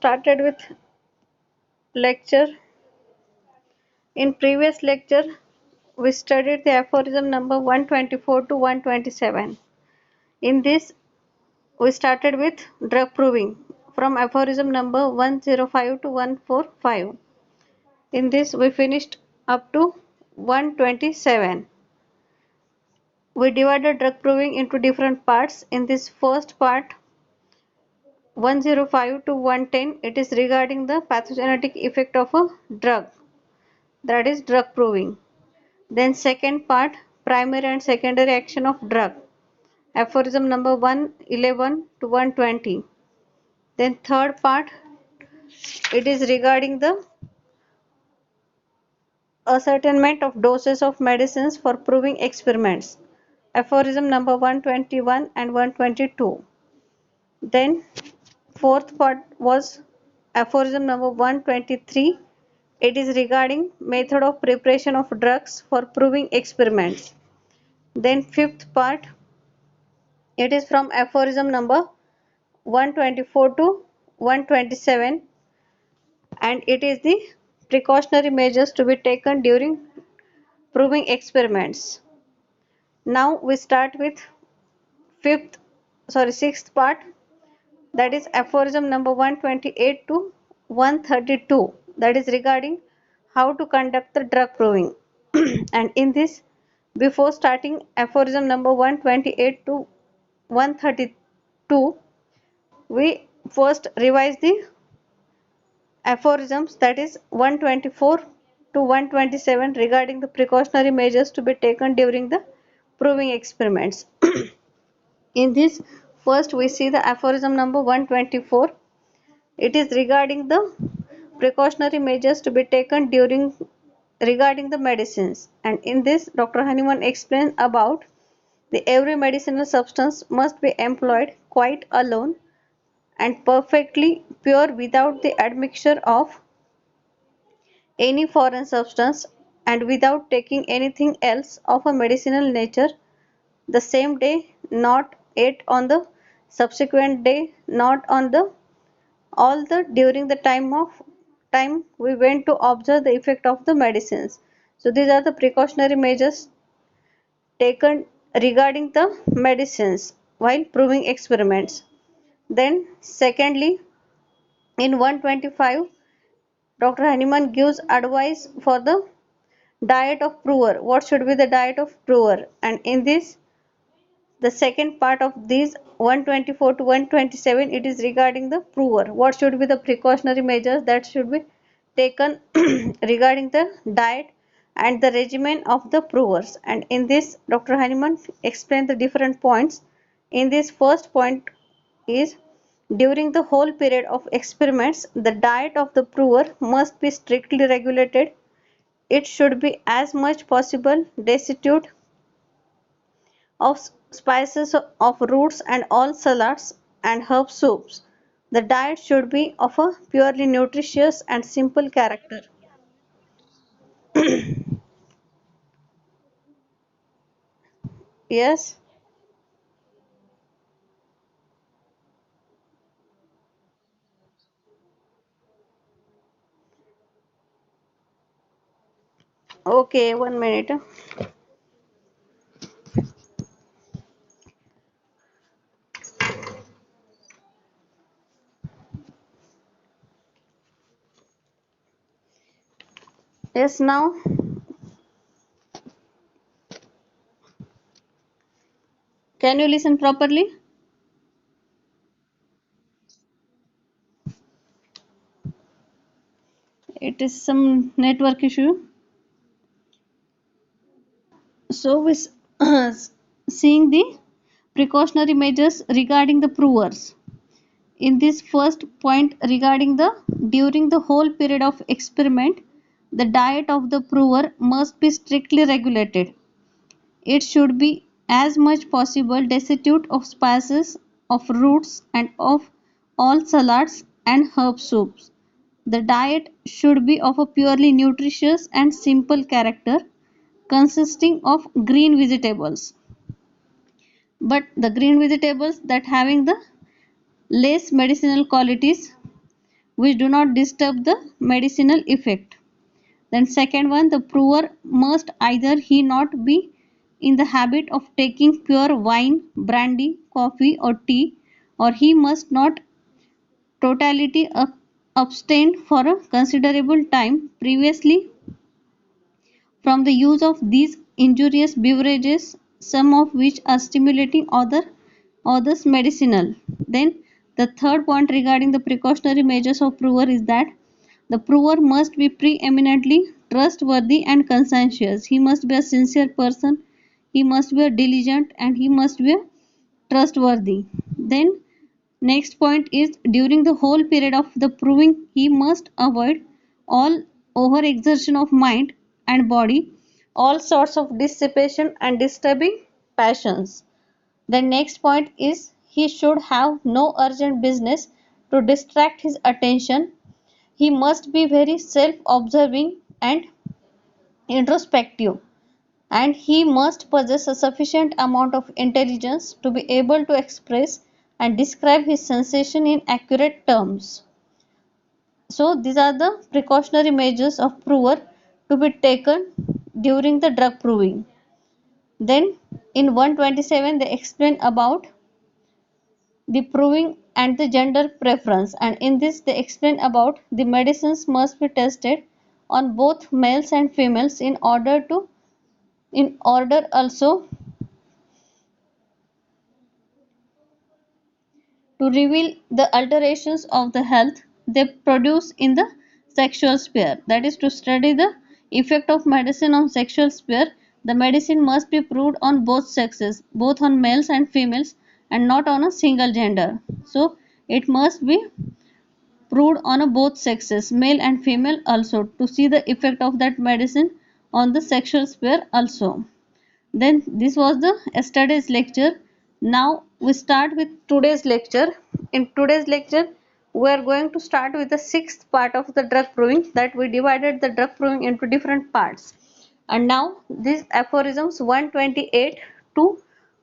started with lecture. In previous lecture, we studied the aphorism number 124 to 127. In this, we started with drug proving from aphorism number 105 to 145. In this, we finished up to 127. We divided drug proving into different parts. In this first part, 105 to 110, it is regarding the pathogenetic effect of a drug, that is drug proving. Then second part, primary and secondary action of drug, aphorism number 111 to 120. Then third part, it is regarding the ascertainment of doses of medicines for proving experiments, aphorism number 121 and 122. Then fourth part was aphorism number 123. It is regarding method of preparation of drugs for proving experiments. Then fifth part, it is from aphorism number 124 to 127, and it is the precautionary measures to be taken during proving experiments. Now we start with sixth part, that is aphorism number 128 to 132, that is regarding how to conduct the drug proving. And in this, before starting aphorism number 128 to 132, we first revise the aphorisms, that is 124 to 127, regarding the precautionary measures to be taken during the proving experiments. In this, first we see the aphorism number 124. It is regarding the precautionary measures to be taken during regarding the medicines, and in this Dr. Honeyman explains about the every medicinal substance must be employed quite alone and perfectly pure without the admixture of any foreign substance and without taking anything else of a medicinal nature the same day, not yet on the subsequent day, not on the all the during the time we went to observe the effect of the medicines. So these are the precautionary measures taken regarding the medicines while proving experiments. Then secondly, in 125, Dr. Honeyman gives advice for the diet of prover. What should be the diet of prover? And in this, the second part of these 124 to 127, it is regarding the prover. What should be the precautionary measures that should be taken regarding the diet and the regimen of the provers? And in this, Dr. Honeyman explained the different points. In this first point is, during the whole period of experiments, the diet of the prover must be strictly regulated. It should be as much possible destitute of spices, of roots and all salads and herb soups. The diet should be of a purely nutritious and simple character. Yes. Okay, 1 minute. Yes, now can you listen properly? It is some network issue. So we seeing the precautionary measures regarding the provers. In this first point regarding the during the whole period of experiment, the diet of the prover must be strictly regulated. It should be as much possible destitute of spices, of roots and of all salads and herb soups. The diet should be of a purely nutritious and simple character, consisting of green vegetables, but the green vegetables that having the less medicinal qualities, which do not disturb the medicinal effect. Then second one, the prover must either he not be in the habit of taking pure wine, brandy, coffee or tea, or he must not totality abstain for a considerable time previously from the use of these injurious beverages, some of which are stimulating, others medicinal. Then the third point regarding the precautionary measures of prover is that the prover must be preeminently trustworthy and conscientious. He must be a sincere person, he must be a diligent, and he must be a trustworthy. Then next point is during the whole period of the proving he must avoid all overexertion of mind and body, all sorts of dissipation and disturbing passions. The next point is he should have no urgent business to distract his attention. He must be very self-observing and introspective, and he must possess a sufficient amount of intelligence to be able to express and describe his sensation in accurate terms. So these are the precautionary measures of prover to be taken during the drug proving. Then in 127 they explain about the proving and the gender preference, and in this they explain about the medicines must be tested on both males and females in order also to reveal the alterations of the health they produce in the sexual sphere. That is, to study the effect of medicine on sexual sphere, the medicine must be proved on both sexes, both on males and females, and not on a single gender. So it must be proved on a both sexes, male and female also, to see the effect of that medicine on the sexual sphere also. Then this was the yesterday's lecture. Now we start with today's lecture. In today's lecture we are going to start with the sixth part of the drug proving, that we divided the drug proving into different parts. And now these aphorisms 128 to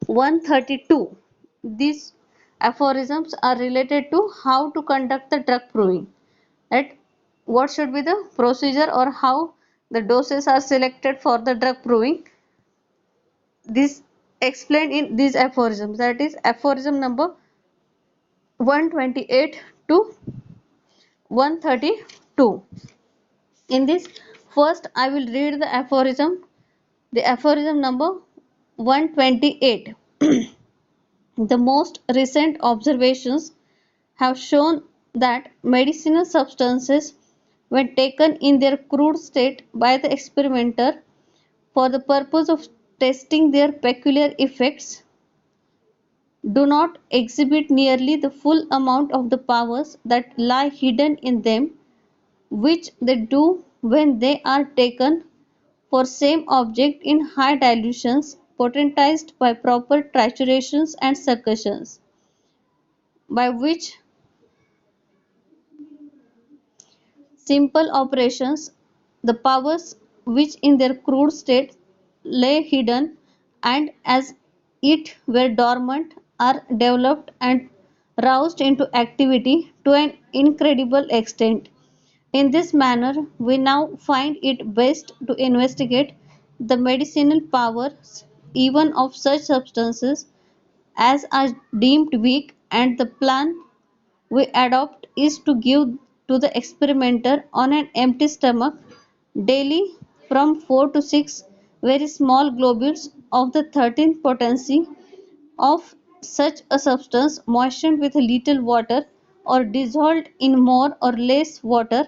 132, these aphorisms are related to how to conduct the drug proving, that what should be the procedure or how the doses are selected for the drug proving. This explained in these aphorisms, that is aphorism number 128 to 132. In this, first I will read the aphorism number 128. The most recent observations have shown that medicinal substances, when taken in their crude state by the experimenter for the purpose of testing their peculiar effects, do not exhibit nearly the full amount of the powers that lie hidden in them, which they do when they are taken for same object in high dilutions, potentized by proper triturations and succussions, by which simple operations the powers which in their crude state lay hidden and as it were dormant are developed and roused into activity to an incredible extent. In this manner, we now find it best to investigate the medicinal powers even of such substances as are deemed weak, and the plan we adopt is to give to the experimenter on an empty stomach daily from 4 to 6 very small globules of the 13th potency of such a substance, moistened with a little water or dissolved in more or less water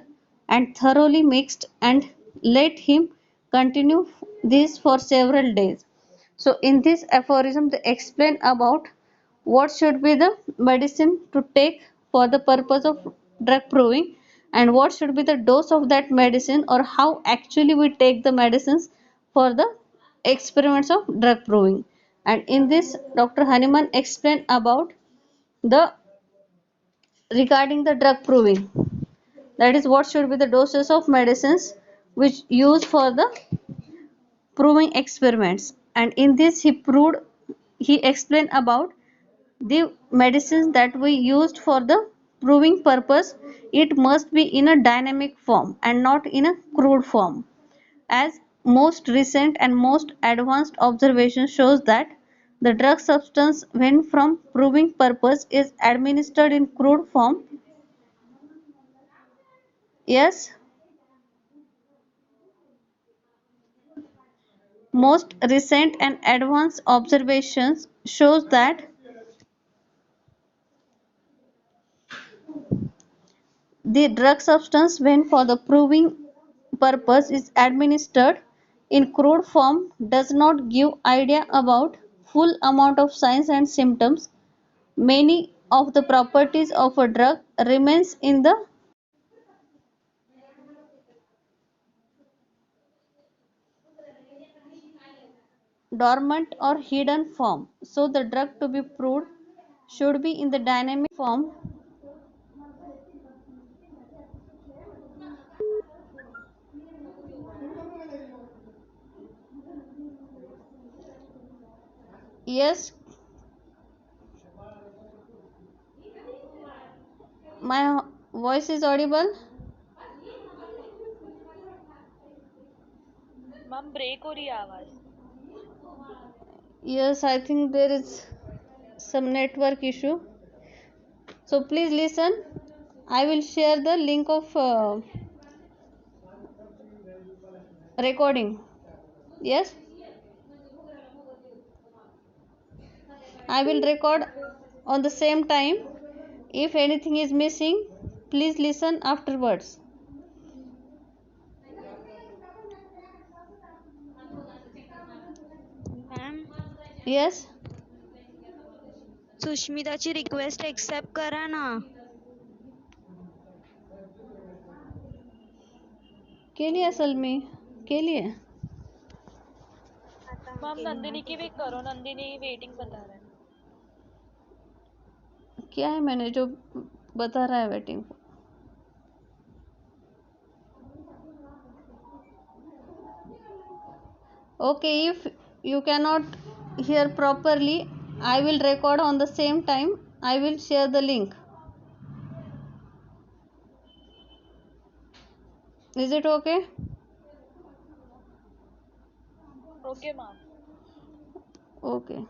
and thoroughly mixed, and let him continue this for several days. So in this aphorism they explain about what should be the medicine to take for the purpose of drug proving, and what should be the dose of that medicine, or how actually we take the medicines for the experiments of drug proving. And in this Dr. Hanuman explained about the regarding the drug proving, that is what should be the doses of medicines which used for the proving experiments. And in this he explained about the medicines that we used for the proving purpose, it must be in a dynamic form and not in a crude form, as most recent and most advanced observation shows that the drug substance when from proving purpose is administered in crude form. Yes, most recent and advanced observations shows that the drug substance when for the proving purpose is administered in crude form does not give idea about full amount of signs and symptoms. Many of the properties of a drug remains in the dormant or hidden form. So the drug to be proved should be in the dynamic form. Yes, my voice is audible. Ma'am break हो रही है आवाज. Yes, I think there is some network issue. So please listen. I will share the link of recording. Yes, I will record on the same time. If anything is missing, please listen afterwards. Ma'am Yes, सुष्मिताची request accept करा ना. केली असेल मी केली है. Ma'am Nandini की भी करो. नंदिनी वेटिंग बता रहा है. क्या है मैंने जो बता रहा है waiting. Okay, if you cannot hear properly, I will record on the same time. I will share the link. Is it okay? Okay ma'am. Okay.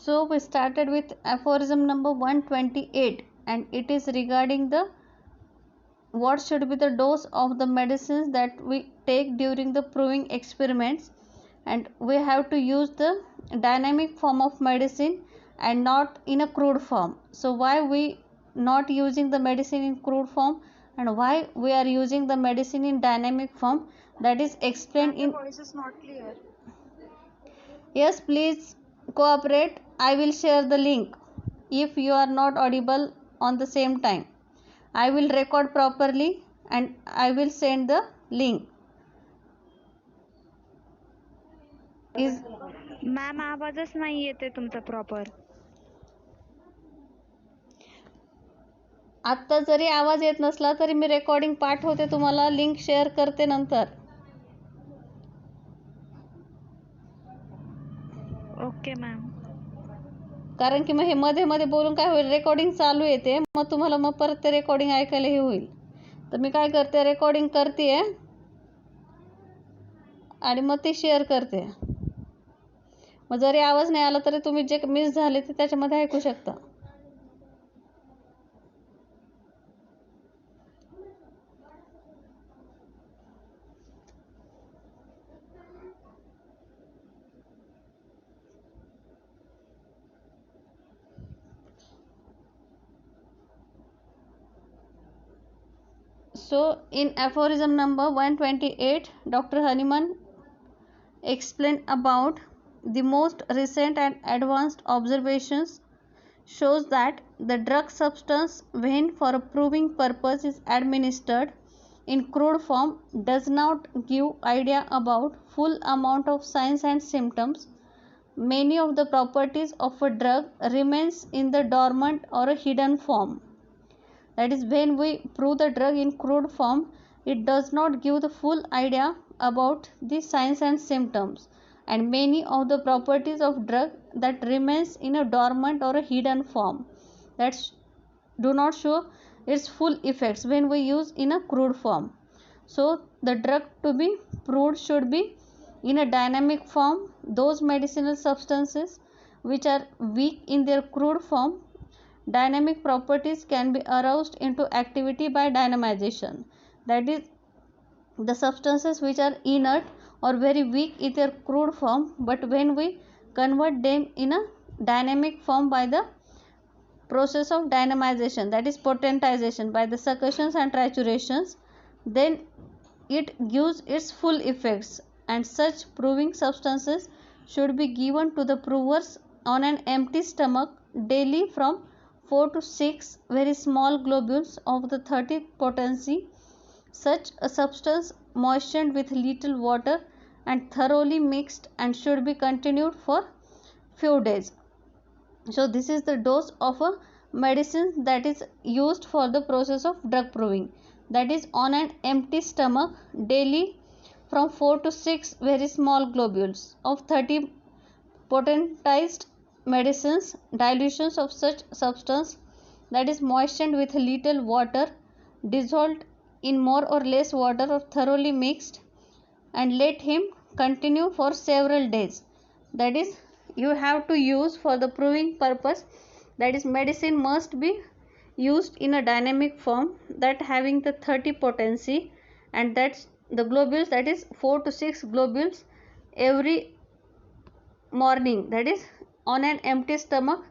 So we started with aphorism number 128, and it is regarding the what should be the dose of the medicines that we take during the proving experiments, and we have to use the dynamic form of medicine and not in a crude form. So why we not using the medicine in crude form and why we are using the medicine in dynamic form, that is explained in. voice is not clear. Yes, please cooperate. I will share the link if you are not audible on the same time. I will record properly and I will send the link. Is ma'am आवाजच नाही येते तुमचा proper. आत्ता जरी आवाज येत नसला तरी मी recording पाठवते तुम्हाला, लिंक शेअर करते नंतर. Okay ma'am. कारण की मग हे मध्ये मध्ये बोलून काय होईल, रेकॉर्डिंग चालू येते, मग तुम्हाला मग परत ते रेकॉर्डिंग ऐकायला हे होईल. तर मी काय करते, रेकॉर्डिंग करते आणि मग ते शेअर करते. मग जरी आवाज नाही आला तरी तुम्ही जे मिस झाले ते त्याच्यामध्ये ऐकू शकता. So in aphorism number 128, Dr. Hahnemann explained about the most recent and advanced observations shows that the drug substance when for a proving purpose is administered in crude form does not give idea about full amount of signs and symptoms. Many of the properties of a drug remains in the dormant or a hidden form. That is, when we prove the drug in crude form, it does not give the full idea about the signs and symptoms, and many of the properties of drug that remains in a dormant or a hidden form, that do not show its full effects when we use in a crude form. So the drug to be proved should be in a dynamic form. Those medicinal substances which are weak in their crude form, dynamic properties can be aroused into activity by dynamization. That is, the substances which are inert or very weak in their crude form, but when we convert them in a dynamic form by the process of dynamization, that is potentization, by the succussions and triturations, then it gives its full effects, and such proving substances should be given to the provers on an empty stomach daily from 4 to 6 very small globules of the 30 potency. Such a substance moistened with little water and thoroughly mixed, and should be continued for few days. So this is the dose of a medicine that is used for the process of drug proving, that is on an empty stomach daily from 4 to 6 very small globules of 30 potentized medicines, dilutions of such substance that is moistened with little water, dissolved in more or less water or thoroughly mixed, and let him continue for several days. That is, you have to use for the proving purpose, that is medicine must be used in a dynamic form that having the 30 potency, and that's the globules, that is 4 to 6 globules every morning, that is on an empty stomach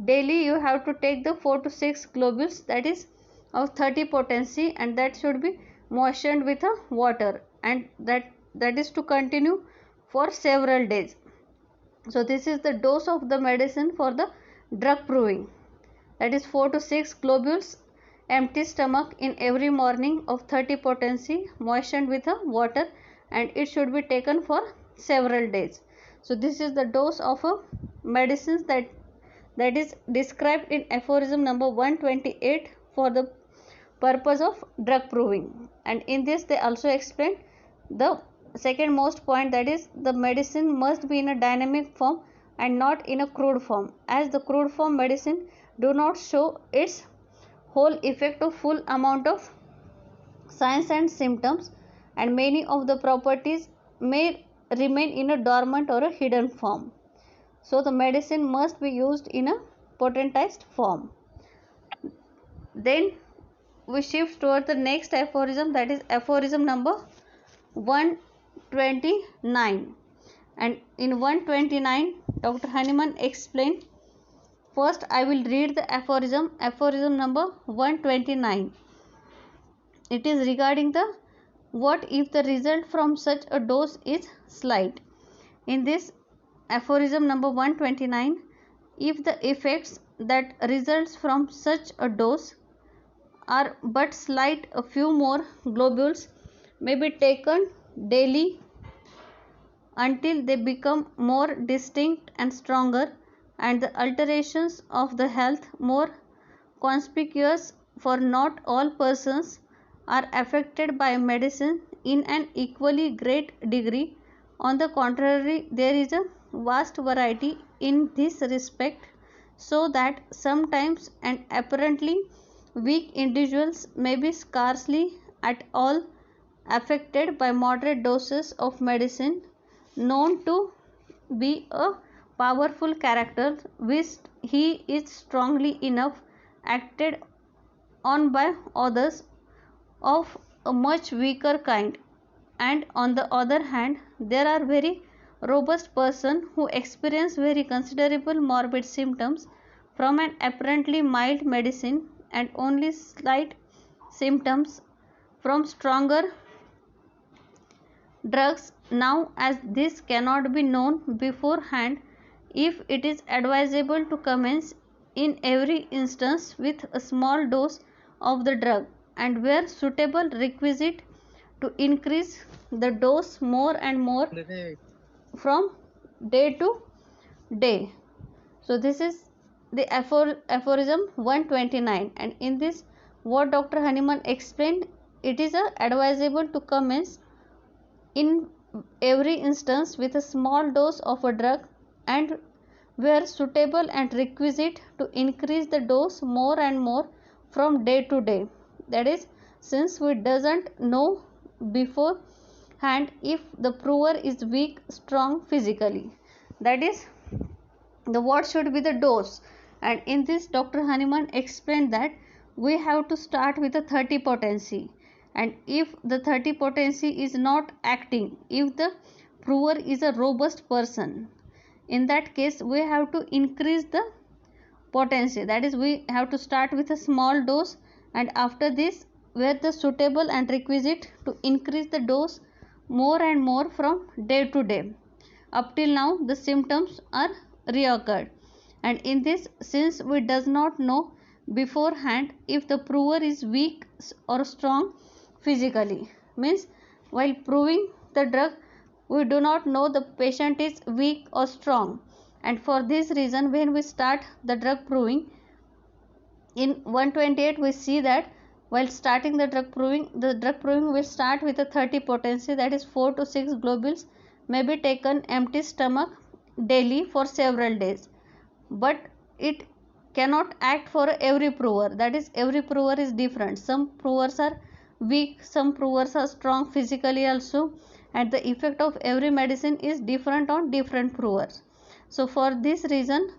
daily you have to take the 4 to 6 globules, that is of 30 potency, and that should be moistened with a water, and that is to continue for several days. So this is the dose of the medicine for the drug proving, that is 4 to 6 globules empty stomach in every morning of 30 potency moistened with a water, and it should be taken for several days. So this is the dose of a medicine that is described in aphorism number 128 for the purpose of drug proving. And in this they also explain the second most point, that is the medicine must be in a dynamic form and not in a crude form, as the crude form medicine do not show its whole effect of full amount of signs and symptoms, and many of the properties may remain in a dormant or a hidden form. So the medicine must be used in a potentized form. Then we shift toward the next aphorism, that is aphorism number 129. And in 129 Dr. Hahnemann explained, first I will read the aphorism number 129. It is regarding the what if the result from such a dose is slight. In this aphorism number 129, if the effects that results from such a dose are but slight, a few more globules may be taken daily until they become more distinct and stronger, and the alterations of the health more conspicuous, for not all persons are affected by medicine in an equally great degree. On the contrary, there is a vast variety in this respect, so that sometimes and apparently weak individuals may be scarcely at all affected by moderate doses of medicine known to be a powerful character, which he is strongly enough acted on by others of a much weaker kind. And on the other hand, there are very robust persons who experience very considerable morbid symptoms from an apparently mild medicine, and only slight symptoms from stronger drugs. Now, as this cannot be known beforehand, if it is advisable to commence in every instance with a small dose of the drug, and where suitable requisite to increase the dose more and more from day to day. So this is the aphorism 129, and in this what Dr. Hahnemann explained, it is advisable to commence in every instance with a small dose of a drug, and where suitable and requisite to increase the dose more and more from day to day. That is, since we doesn't know beforehand if the prover is weak, strong physically, that is the what should be the dose. And in this Dr. Hahnemann explained that we have to start with a 30 potency, and if the 30 potency is not acting, if the prover is a robust person, in that case we have to increase the potency, that is we have to start with a small dose, and after this where the suitable and requisite to increase the dose more and more from day to day up till now the symptoms are reoccurred. And in this, since we does not know beforehand if the prover is weak or strong physically, means while proving the drug we do not know the patient is weak or strong, and for this reason when we start the drug proving in 128 we see that while starting the drug proving will start with a 30 potency, that is 4 to 6 globules may be taken empty stomach daily for several days, but it cannot act for every prover, that is every prover is different, some provers are weak, some provers are strong physically also, and the effect of every medicine is different on different provers. So for this reason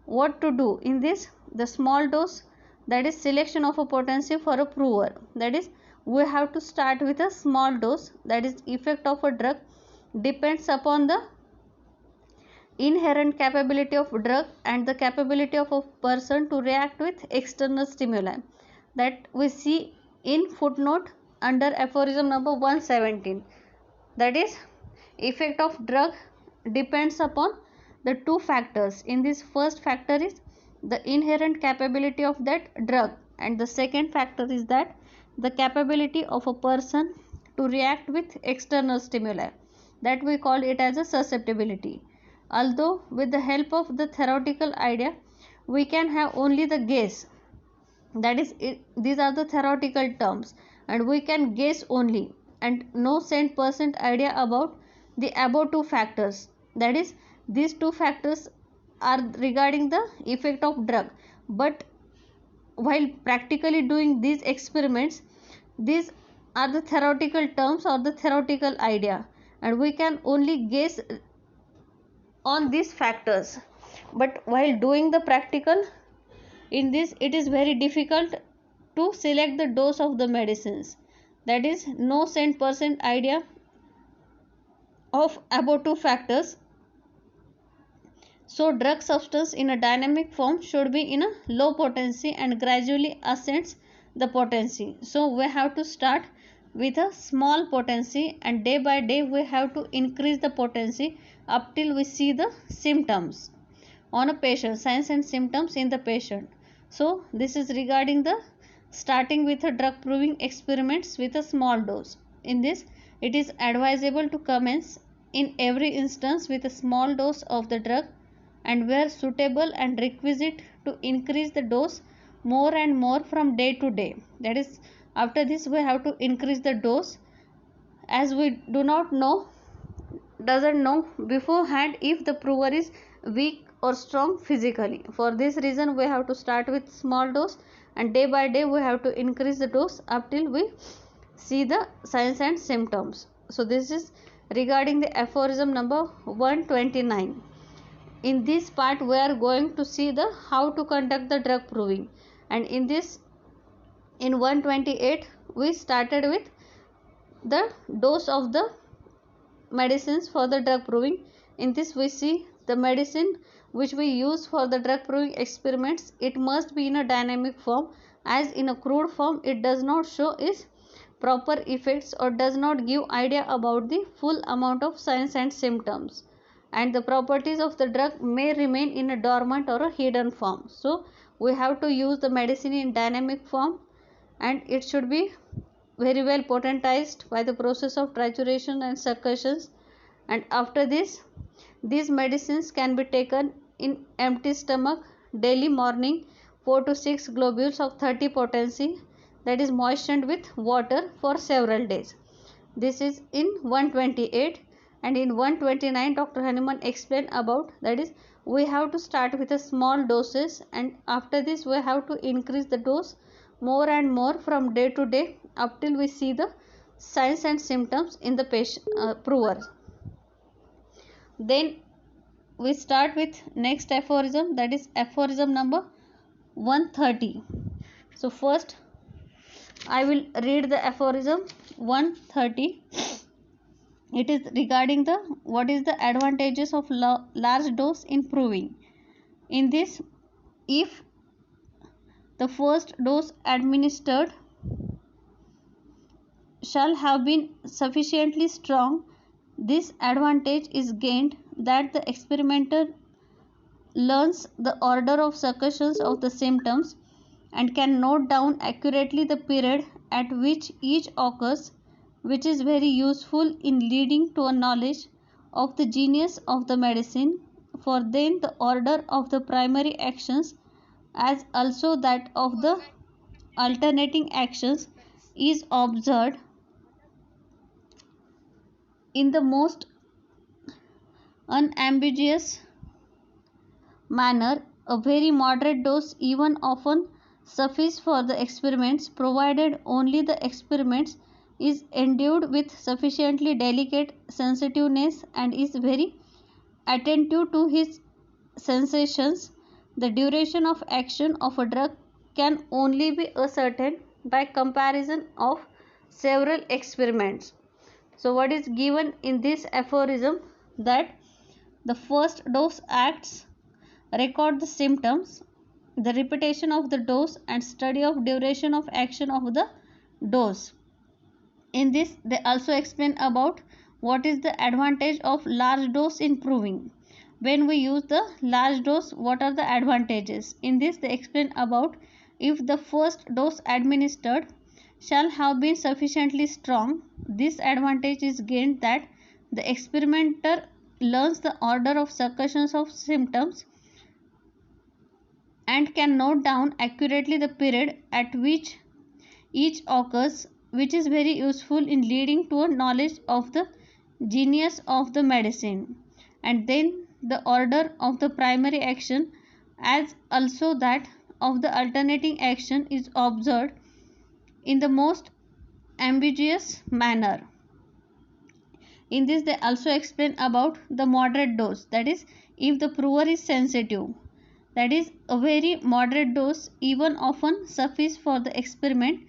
what to do in this, the small dose, that is selection of a potency for a prover, that is we have to start with a small dose, that is effect of a drug depends upon the inherent capability of drug and the capability of a person to react with external stimuli, that we see in footnote under aphorism number 117, that is effect of drug depends upon the two factors. In this first factor is the inherent capability of that drug, and the second factor is that the capability of a person to react with external stimuli, that we call it as a susceptibility. Although with the help of the theoretical idea we can have only the guess, that is these are the theoretical terms and we can guess only, and no 100% idea about the above two factors, that is these two factors are regarding the effect of drug, but while practically doing these experiments these are the theoretical terms or the theoretical idea, and we can only guess on these factors, but while doing the practical in this it is very difficult to select the dose of the medicines, that is no 100% idea of above two factors. So drug substance in a dynamic form should be in a low potency and gradually ascends the potency. So we have to start with a small potency and day by day we have to increase the potency up till we see the symptoms on a patient, signs and symptoms in the patient. So this is regarding the starting with a drug proving experiments with a small dose. In this it is advisable to commence in every instance with a small dose of the drug, and where suitable and requisite to increase the dose more and more from day to day, that is after this we have to increase the dose, as we do not know doesn't know beforehand if the prover is weak or strong physically. For this reason we have to start with small dose, and day by day we have to increase the dose up till we see the signs and symptoms. So this is regarding the aphorism number 129. In this part we are going to see the how to conduct the drug proving, and in this in 128 we started with the dose of the medicines for the drug proving. In this we see the medicine which we use for the drug proving experiments, it must be in a dynamic form, as in a crude form it does not show its proper effects or does not give idea about the full amount of signs and symptoms, and the properties of the drug may remain in a dormant or a hidden form. So we have to use the medicine in dynamic form, and it should be very well potentized by the process of trituration and succussions. And after this, these medicines can be taken in empty stomach daily morning, 4 to 6 globules of 30 potency, that is moistened with water for several days. This is in 128. And in 129 Dr. Hanuman explained about, that is, we have to start with a small doses, and after this we have to increase the dose more and more from day to day up till we see the signs and symptoms in the patient prover. Then we start with next aphorism, that is aphorism number 130. So first I will read the aphorism 130. It is regarding the what is the advantages of large dose in proving. In this, if the first dose administered shall have been sufficiently strong, this advantage is gained that the experimenter learns the order of succussions of the symptoms and can note down accurately the period at which each occurs, which is very useful in leading to a knowledge of the genius of the medicine, for then the order of the primary actions as also that of the alternating actions is observed in the most unambiguous manner. A very moderate dose even often suffice for the experiments, provided only the experiments is endued with sufficiently delicate sensitiveness and is very attentive to his sensations. The duration of action of a drug can only be ascertained by comparison of several experiments. So what is given in this aphorism, that the first dose acts, record the symptoms, the repetition of the dose and study of duration of action of the dose. In this they also explain about what is the advantage of large dose in proving. When we use the large dose, what are the advantages? In this they explain about, if the first dose administered shall have been sufficiently strong, this advantage is gained that the experimenter learns the order of succussions of symptoms and can note down accurately the period at which each occurs, which is very useful in leading to a knowledge of the genius of the medicine, and then the order of the primary action as also that of the alternating action is observed in the most ambiguous manner. In this they also explain about the moderate dose, that is, if the prover is sensitive, that is, a very moderate dose even often suffice for the experiment,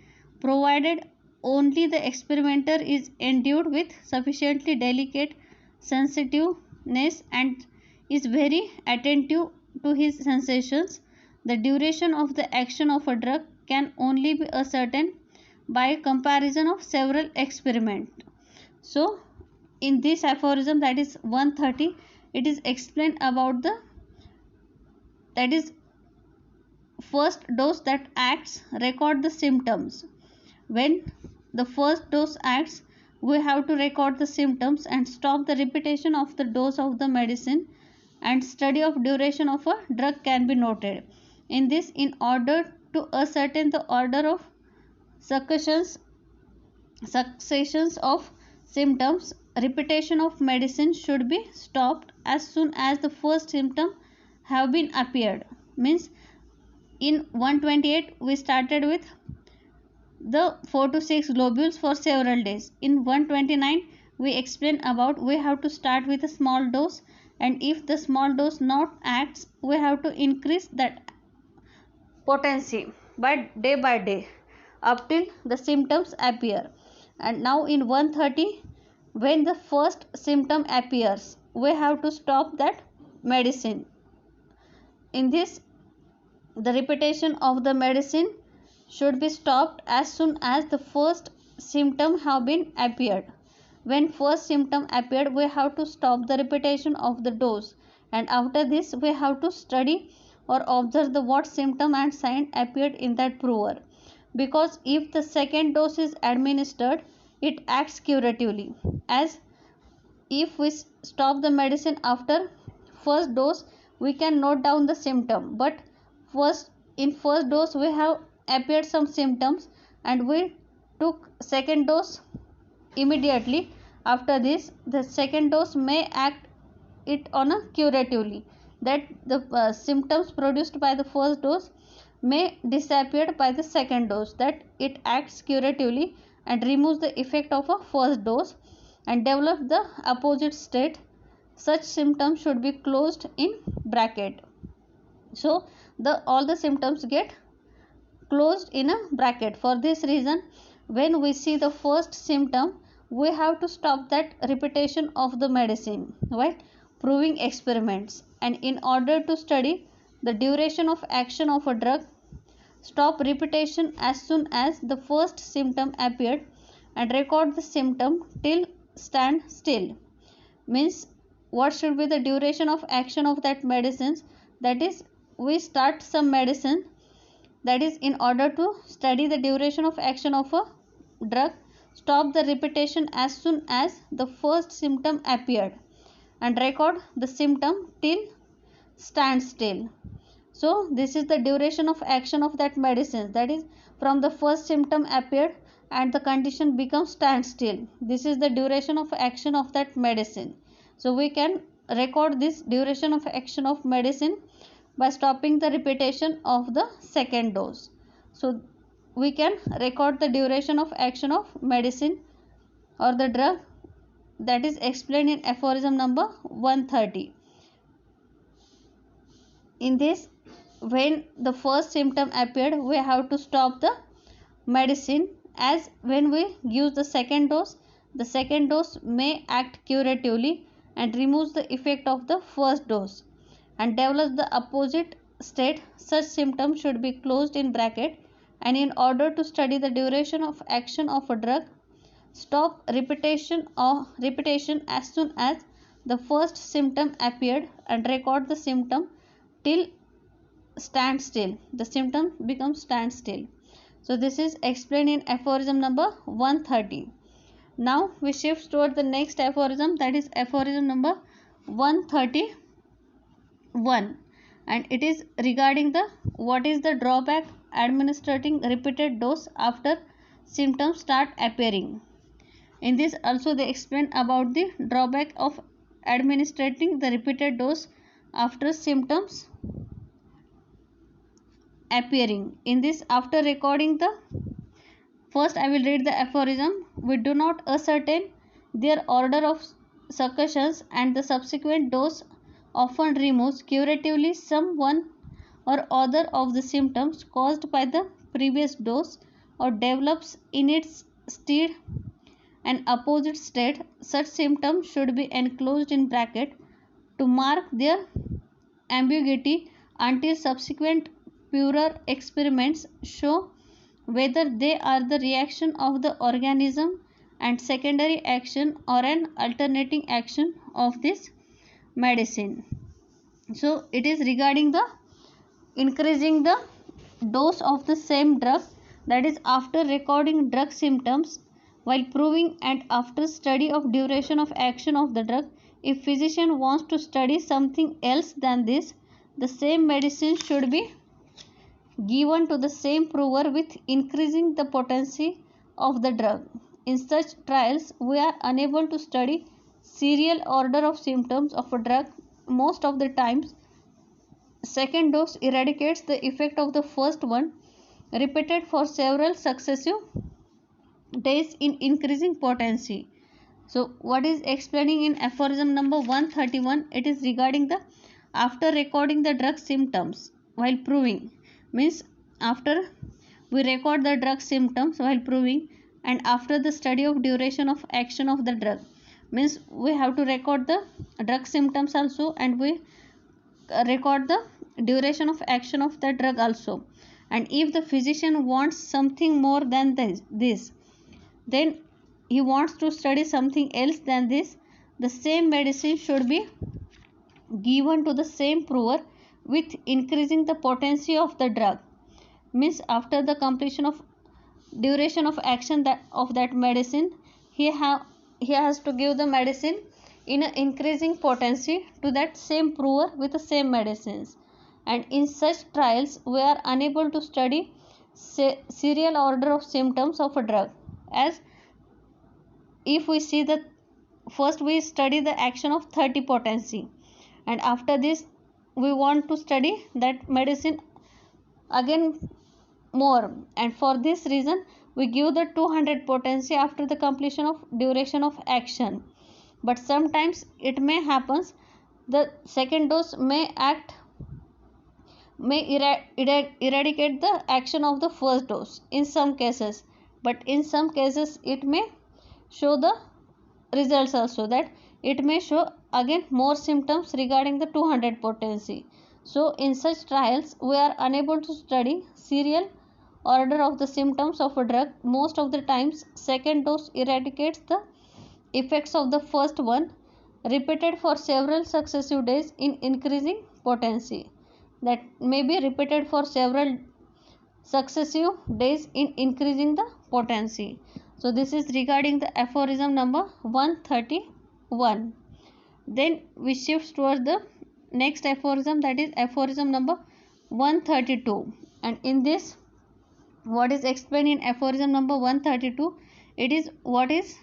provided only the experimenter is endued with sufficiently delicate sensitiveness and is very attentive to his sensations. The duration of the action of a drug can only be ascertained by comparison of several experiments. So in this aphorism, that is 130, it is explained about the, that is, first dose that acts, record the symptoms. When the first dose acts, we have to record the symptoms and stop the repetition of the dose of the medicine, and study of duration of a drug can be noted. In this, in order to ascertain the order of successions of symptoms, repetition of medicine should be stopped as soon as the first symptom have been appeared. Means in 128 we started with the 4 to 6 globules for several days. In 129 we explain about we have to start with a small dose, and if the small dose not acts, we have to increase that potency by day up till the symptoms appear. And now in 130, when the first symptom appears, we have to stop that medicine. In this, the repetition of the medicine should be stopped as soon as the first symptom have been appeared. When first symptom appeared, we have to stop the repetition of the dose, and after this we have to study or observe the what symptom and sign appeared in that prover. because if the second dose is administered, it acts curatively. As if we stop the medicine after first dose, we can note down the symptom, but first dose we have appeared some symptoms and we took second dose immediately. After this, the second dose may act it on a curatively, that the symptoms produced by the first dose may disappear by the second dose, that it acts curatively and removes the effect of a first dose and develop the opposite state. Such symptoms should be closed in bracket. So the all the symptoms get closed in a bracket. For this reason, when we see the first symptom, we have to stop that repetition of the medicine, right? Proving experiments. And in order to study the duration of action of a drug, stop repetition as soon as the first symptom appeared and record the symptom till stand still. Means what should be the duration of action of that medicines? That is, we start some medicine, that is, in order to study the duration of action of a drug, stop the repetition as soon as the first symptom appeared and record the symptom till stand still. So this is the duration of action of that medicine, that is, from the first symptom appeared and the condition becomes standstill. This is the duration of action of that medicine. So we can record this duration of action of medicine by stopping the repetition of the second dose. So we can record the duration of action of medicine or the drug, that is explained in aphorism number 130. In this, when the first symptom appeared, we have to stop the medicine, as when we use the second dose may act curatively and removes the effect of the first dose and develops the opposite state. Such symptoms should be closed in bracket. And in order to study the duration of action of a drug, stop repetition as soon as the first symptom appeared and record the symptom till stand still. The symptom becomes stand still. So this is explained in aphorism number 130. Now we shift toward the next aphorism, that is aphorism number 131, and it is regarding the what is the drawback administering repeated dose after symptoms start appearing. In this also they explain about the drawback of administering the repeated dose after symptoms appearing. In this, after recording the first, I will read the aphorism. We do not ascertain their order of succussions, and the subsequent dose often removes curatively some one or other of the symptoms caused by the previous dose or develops in its stead an opposite state. Such symptoms should be enclosed in bracket to mark their ambiguity until subsequent purer experiments show whether they are the reaction of the organism and secondary action or an alternating action of this medicine. So it is regarding the increasing the dose of the same drug, that is, after recording drug symptoms while proving and after study of duration of action of the drug. If physician wants to study something else than this, the same medicine should be given to the same prover with increasing the potency of the drug. In such trials, we are unable to study serial order of symptoms of a drug. Most of the times, second dose eradicates the effect of the first one, repeated for several successive days in increasing potency. So what is explaining in aphorism number 131? It is regarding the after recording the drug symptoms while proving, means after we record the drug symptoms while proving and after the study of duration of action of the drug, means we have to record the drug symptoms also and we record the duration of action of the drug also. And if the physician wants something more than this, then he wants to study something else than this, the same medicine should be given to the same prover with increasing the potency of the drug. Means after the completion of duration of action of that medicine, he has to give the medicine in an increasing potency to that same prover with the same medicines. And in such trials we are unable to study serial order of symptoms of a drug, as if we see that first we study the action of 30 potency, and after this we want to study that medicine again more, and for this reason we give the 200 potency after the completion of duration of action. But sometimes it may happens the second dose may eradicate the action of the first dose in some cases, but in some cases it may show the results also, that it may show again more symptoms regarding the 200 potency. So in such trials we are unable to study serial order of the symptoms of a drug. Most of the times second dose eradicates the effects of the first one, repeated for several successive days in increasing potency. That may be repeated for several successive days in increasing the potency. So this is regarding the aphorism number 131. Then we shift towards the next aphorism, that is aphorism number 132. And in this, what is explained in aphorism number 132? It is what is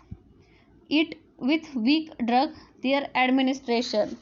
it with weak drug their administration.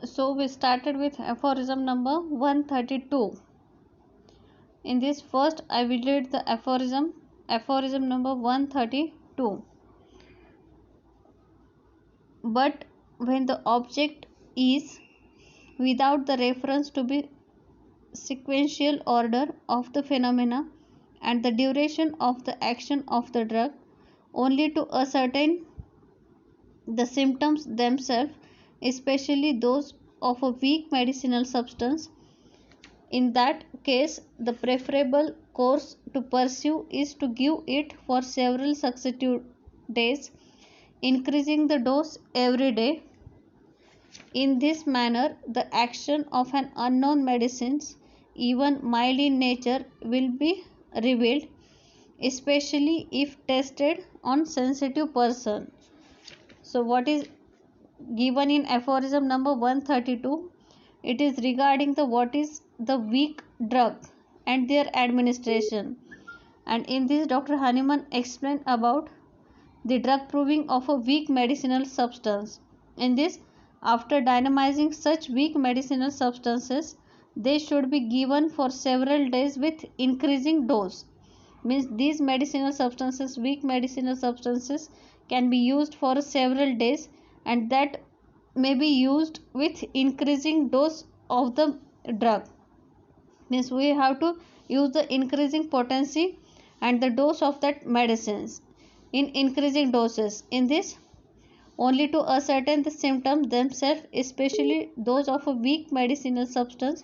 So we started with aphorism number 132. In this first I will read the aphorism number 132. But when the object is without the reference to be sequential order of the phenomena and the duration of the action of the drug, only to ascertain the symptoms themselves, especially those of a weak medicinal substance, in that case the preferable course to pursue is to give it for several successive days, increasing the dose every day. In this manner, the action of an unknown medicine, even mild in nature, will be revealed, especially if tested on sensitive person. So what is given in aphorism number 132? It is regarding the what is the weak drug and their administration. And in this Dr. Hahnemann explained about the drug proving of a weak medicinal substance. In this, after dynamizing such weak medicinal substances, they should be given for several days with increasing dose. Means these medicinal substances, weak medicinal substances, can be used for several days, and that may be used with increasing dose of the drug. Means we have to use the increasing potency and the dose of that medicines in increasing doses. In this, only to ascertain the symptoms themselves, especially those of a weak medicinal substance.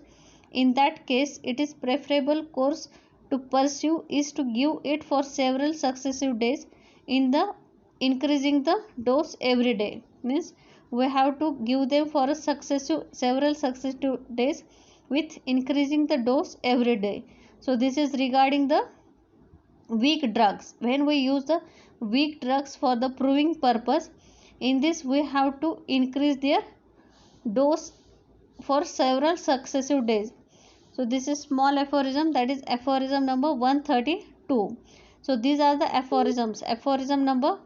In that case, it is preferable course to pursue is to give it for several successive days in the increasing the dose every day. Means we have to give them for a several successive days with increasing the dose every day. So this is regarding the weak drugs. When we use the weak drugs for the proving purpose, in this we have to increase their dose for several successive days. So this is small aphorism, that is aphorism number 132. So these are the aphorisms. Aphorism number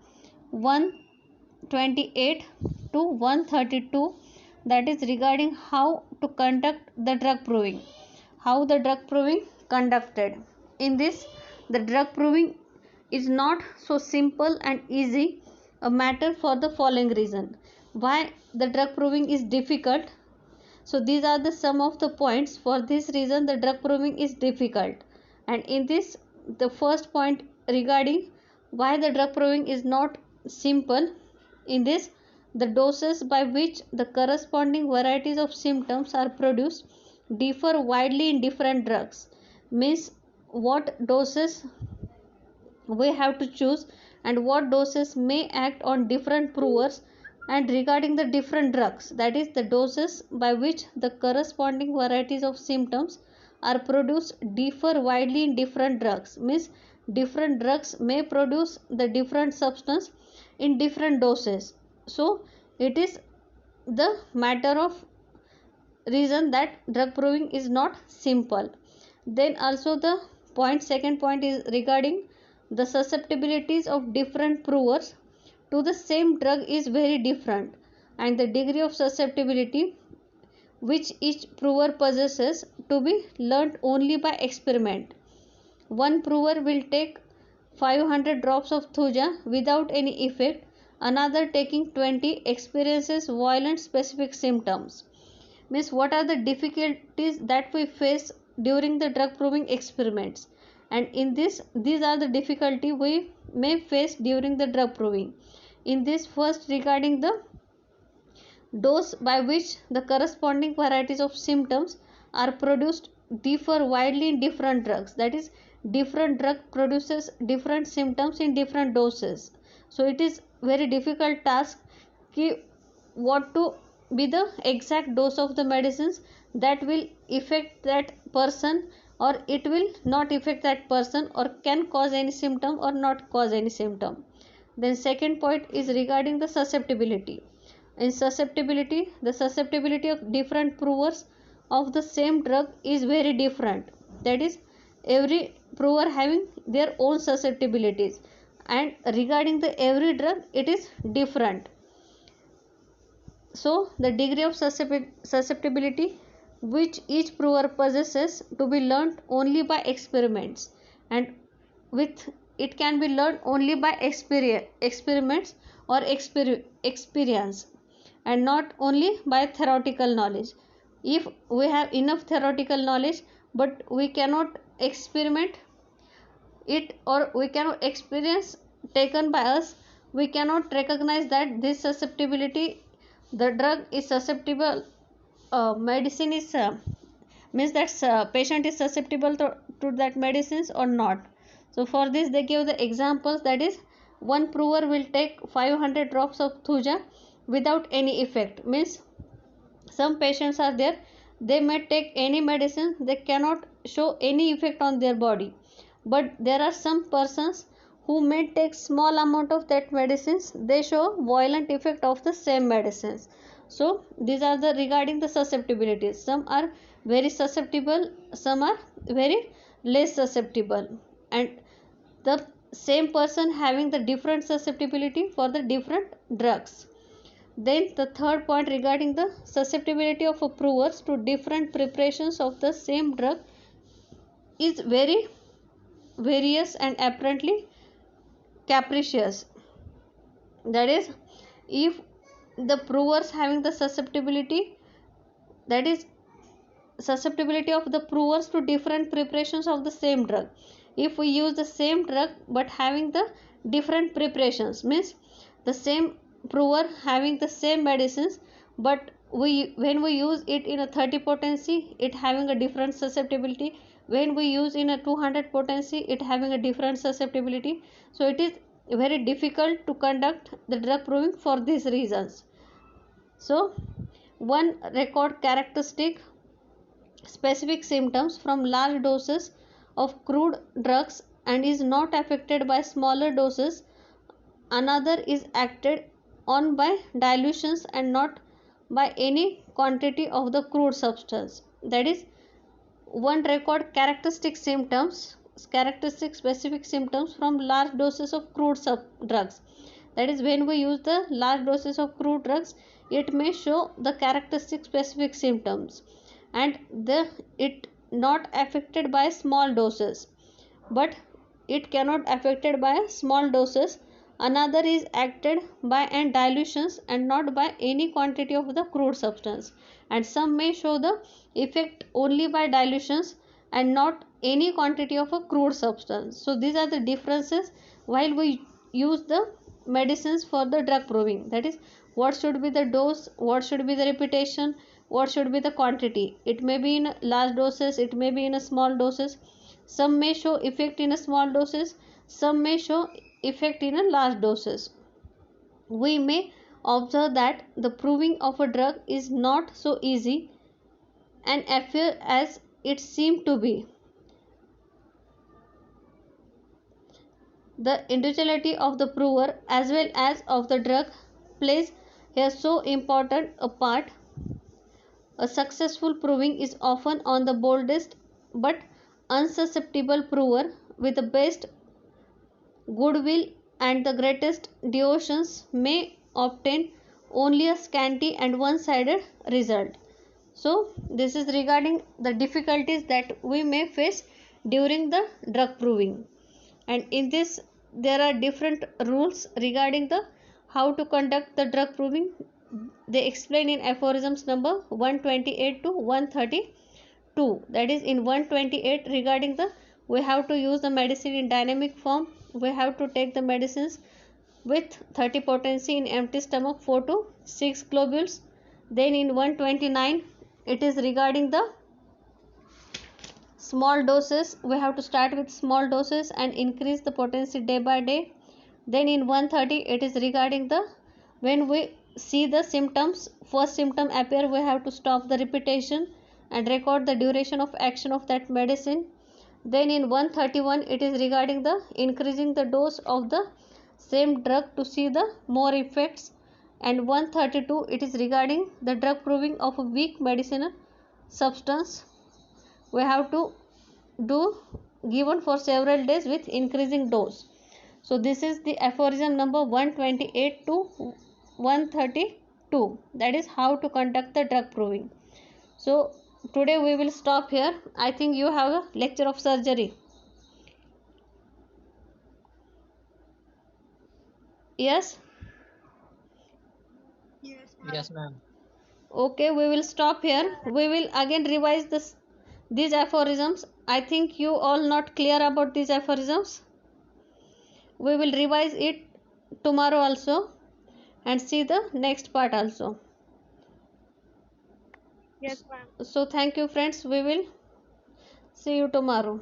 128 to 132, that is regarding how to conduct the drug proving. How the drug proving conducted. In this, the drug proving is not so simple and easy a matter for the following reason. Why the drug proving is difficult? So these are the some of the points. For this reason the drug proving is difficult. And in this, the first point regarding why the drug proving is not simple. In this, the doses by which the corresponding varieties of symptoms are produced differ widely in different drugs. Means what doses we have to choose and what doses may act on different provers, and regarding the different drugs, that is the doses by which the corresponding varieties of symptoms are produced differ widely in different drugs. Means different drugs may produce the different substance in different doses. So it is the matter of reason that drug proving is not simple. Then also the second point is regarding the susceptibilities of different provers to the same drug is very different, and the degree of susceptibility which each prover possesses to be learnt only by experiment. One prover will take 500 drops of thuja without any effect, another taking 20 experiences violent specific symptoms. Means what are the difficulties that we face during the drug proving experiments, and in this these are the difficulty we may face during the drug proving. In this, first regarding the dose by which the corresponding varieties of symptoms are produced differ widely in different drugs, that is different drug produces different symptoms in different doses. So it is very difficult task ki what to be the exact dose of the medicines that will affect that person, or it will not affect that person, or can cause any symptom or not cause any symptom. Then second point is regarding the susceptibility. In susceptibility, the susceptibility of different provers of the same drug is very different, that is every prover having their own susceptibilities, and regarding the every drug it is different. So the degree of susceptibility which each prover possesses to be learnt only by experiments, and with it can be learned only by experiments or experience, and not only by theoretical knowledge. If we have enough theoretical knowledge but we cannot experiment it, or we cannot experience taken by us, we cannot recognize that this susceptibility, the drug is susceptible, medicine is means that patient is susceptible to that medicines or not. So for this they give the examples, that is, one prover will take 500 drops of thuja without any effect. Means some patients are there, they may take any medicine, they cannot show any effect on their body, but there are some persons who may take small amount of that medicines, they show violent effect of the same medicines. So these are the regarding the susceptibilities. Some are very susceptible, some are very less susceptible, and the same person having the different susceptibility for the different drugs. Then the third point regarding the susceptibility of provers to different preparations of the same drug is very various and apparently capricious. That is, if the provers having the susceptibility, that is susceptibility of the provers to different preparations of the same drug, if we use the same drug but having the different preparations, means the same prover having the same medicines, but when we use it in a 30 potency, it having a different susceptibility, when we use in a 200 potency, it having a different susceptibility. So it is very difficult to conduct the drug proving for these reasons. So one record characteristic specific symptoms from large doses of crude drugs and is not affected by smaller doses. Another is acted on by dilutions and not by any quantity of the crude substance. That is, one record characteristic specific symptoms from large doses of crude drugs. That is, when we use the large doses of crude drugs, it may show the characteristic specific symptoms, and it not affected by small doses, but it cannot affected by small doses. Another is acted by and dilutions and not by any quantity of the crude substance, and some may show the effect only by dilutions and not any quantity of a crude substance. So these are the differences while we use the medicines for the drug proving. That is, what should be the dose, what should be the repetition, what should be the quantity. It may be in large doses, it may be in a small doses. Some may show effect in a small doses, some may show effect in a large doses. We may observe that the proving of a drug is not so easy an affair as it seemed to be. The individuality of the prover as well as of the drug plays here so important a part. A successful proving is often on the boldest but unsusceptible prover with the best goodwill and the greatest devotions may obtain only a scanty and one-sided result. So this is regarding the difficulties that we may face during the drug proving, and in this there are different rules regarding the how to conduct the drug proving. They explain in aphorisms number 128 to 132. That is, in 128 regarding the we have to use the medicine in dynamic form, we have to take the medicines with 30 potency in empty stomach, 4 to 6 globules. Then in 129 it is regarding the small doses, we have to start with small doses and increase the potency day by day. Then in 130 it is regarding the when we see the symptoms, first symptom appear, we have to stop the repetition and record the duration of action of that medicine. Then in 131 it is regarding the increasing the dose of the same drug to see the more effects, and 132 it is regarding the drug proving of a weak medicinal substance, we have to do given for several days with increasing dose. So this is the aphorism number 128 to 132. 2, that is how to conduct the drug proving. So today we will stop here. I think you have a lecture of surgery. Yes. Yes, ma'am. Okay, we will stop here. We will again revise these aphorisms. I think you all not clear about these aphorisms. We will revise it tomorrow also and see the next part also. Yes, ma'am. So thank you friends. We will see you tomorrow.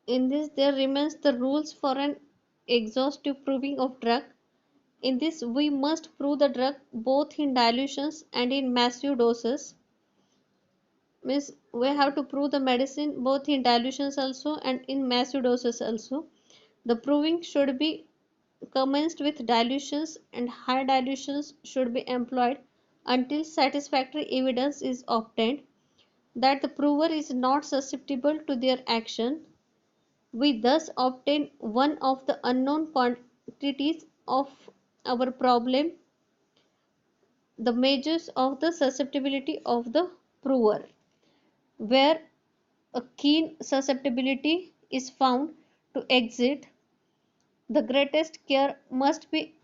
In this there remains the rules for an exhaustive proving of drug. In this we must prove the drug both in dilutions and in massive doses. Means we have to prove the medicine both in dilutions also and in massive doses also. The proving should be commenced with dilutions and high dilutions should be employed until satisfactory evidence is obtained that the prover is not susceptible to their action. We thus obtain one of the unknown quantities of our problem, the measures of the susceptibility of the prover. Where a keen susceptibility is found to exist, the greatest care must be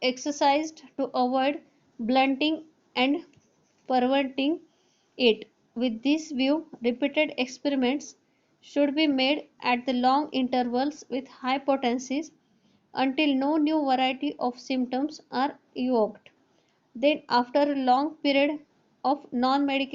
exercised to avoid blunting and perverting it. With this view, repeated experiments should be made at the long intervals with high potencies until no new variety of symptoms are evoked. Then, after a long period of non medical